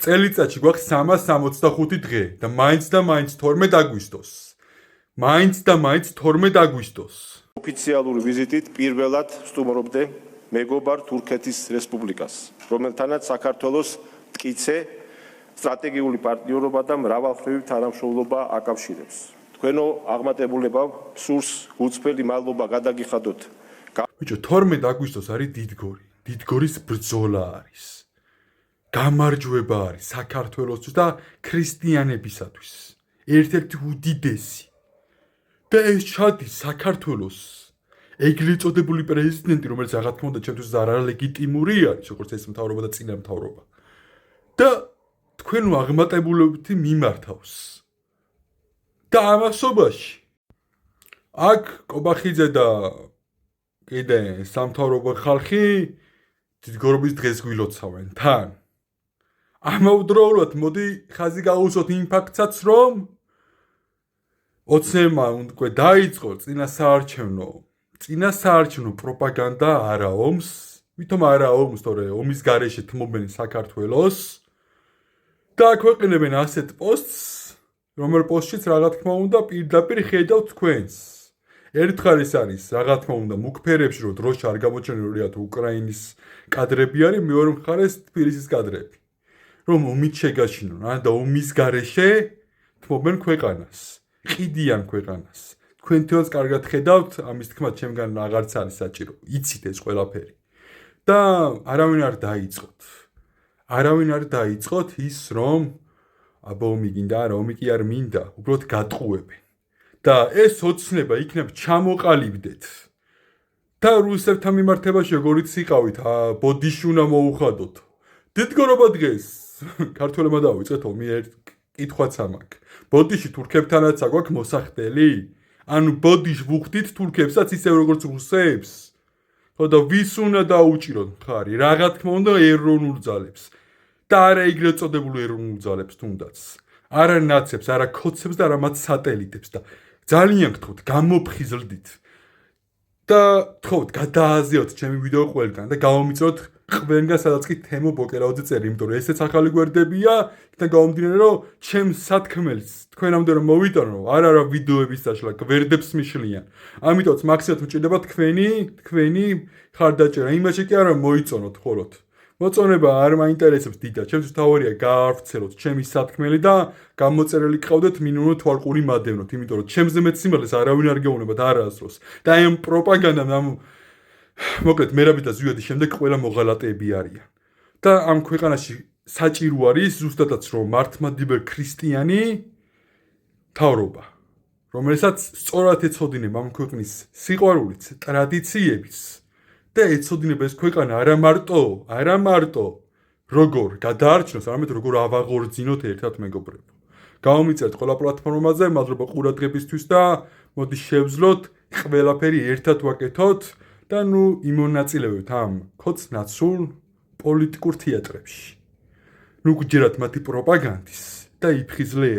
წელიწადში გვაქვს 365 დღე და მაინც 12 აგვისტოს. მაინც 12 აგვისტოს. ოფიციალური ვიზიტით პირველად სტუმრობდე მეგობარ თურქეთის რესპუბლიკას, რომელთანაც საქართველოს მტკიცე სტრატეგიული პარტნიორობა და მრავალმხრივი თანამშრომლობა აკავშირებს. თქვენო აღმატებულებამ სურს გულწრფელი მადლობა გადაგიხადოთ. ბიჭო, 12 აგვისტოს არის დიდგორი. დიდგორის ბრძოლა არის. გამარჯვება არის საქართველოსთვის და ქრისტიანებისათვის. ერთ-ერთი უდიდესი. და ეს ჩადის საქართველოს ეგრეთ წოდებული პრეზიდენტი, რომელიც რა თქმა უნდა ჩემთვის არალეგიტიმური არის, როგორც ეს მთავრობა და წინა მთავრობა. და თქვენ აღმატებულებთ მიმართავს. და ამასობაში აქ კობახიძე და კიდე სამთავრობო ხალხი დიდგორობის დღეს გვილოცავენ თან. ამავდროულად მოდი ხაზი გაუსვოთ იმ ფაქტსაც, რომ ოცნებმა უკვე დაიწყო წინასაარჩევნო პროპაგანდა არა ომს, ვითომ არა ომს, თორე ომის გარეშე თმობენ საქართველოს და აქვეყნებენ ასეთ პოსტს, რომელ პოსტშიც რა თქმა უნდა პირდაპირ ხედავთ თქვენს. ერთხელ ეს არის რა თქმა უნდა მუქფერებში, რომ დროში არ გამოჩენილია თუ უკრაინის კადრები არის, მეორე მხარეს თბილისის კადრები. რომ ომით შეგაშინონ და ომის გარეშე თმობენ ქვეყანას. ყიდიან ქვეყანას. თქვენ თვითონაც კარგად ხედავთ, ამის თქმა ჩემგან აღარც არის საჭირო. იცით ეს ყველაფერი. და არავინ არ დაიწყოთ. არავინ არ დაიწყოთ ის, რომ აბა ომი გინდა, არა, ომი კი არ მინდა, უბრალოდ გატყუებენ. და ეს ოცნება იქნებ ჩამოყალიბდეთ. და რუსებთან მიმართებაში როგორიც იყავით, ბოდიში უნდა მოუხადოთ. დიდგორობა დღეს ქართველებმა დავიწყეთ ომი კითხვაც ამაქვს. ბოდიში თურქებთანაც აგვაქვს მოსახდელი? ანუ ბოდიში ვუხდით თურქებსაც ისევ როგორც რუსებს? ხო და ვის უნდა დაუჭიროთ მხარი? რა თქმა უნდა ეროვნულ ძალებს. და არა ეგრეთ წოდებულ ეროვნულ ძალებს თუნდაც. არა ნაცებს, არა ქოცებს და არა მათ სატელიტებს და ძალიან გთხოვთ, გამოფხიზლდით. და გთხოვთ, გადააზიოთ ჩემი ვიდეო ყველგან და გავამიწოთ ყველგან სადაც კი თემო ბოკერაუძე წერი, იმიტომ რომ ესეც ახალი გვერდებია, და გამომდინარე რომ ჩემს სათქმელს თქვენამდე რომ მოვიტანო, არა ვიდეოების დაშლა, გვერდებს მიშლიან. ამიტომაც მაქსიმალურად მჭირდება თქვენი ხარდაჭერა. იმაში კი არა მოიწონოთ ხოლოდ. მოწონება არ მაინტერესებს დიდად. ჩემთვის თავარია გაავრცელოთ ჩემი სათქმელი და გამოწერილი ყავდეთ მინიმუმ თვალყური მადევნოთ, იმიტომ რომ ჩემზე მეც სიმართლეს არავინ არ გეუბნებათ არასდროს. და აი ამ პროპაგანდამ მოკლედ მერაბი და ზვიადის შემდეგ ყველა მოღალატეები არიან. და ამ ქვეყანაში საჭირო არის ზუსტადაც რომ მართლმადიდებელ ქრისტიანი მთავრობა, რომელსაც სწორად ეცოდინება ამ ქვეყნის სიყვარულიც, ტრადიციებიც და ეცოდინება ეს ქვეყანა არა მარტო როგორ გადაარჩინოს, არამედ როგორ ავაღორძინოთ ერთად მეგობრებო. გავამიწერთ ყველა პლატფორმაზე, მადლობა ყურადღებისთვის და მოდი შევძლოთ ყველაფერი ერთად ვაკეთოთ და იმონაწილეოთ ამ ქოცნაცულ პოლიტიკურ თეატრებში. გჯერათ მათი პროპაგანდის და იფხიზლე.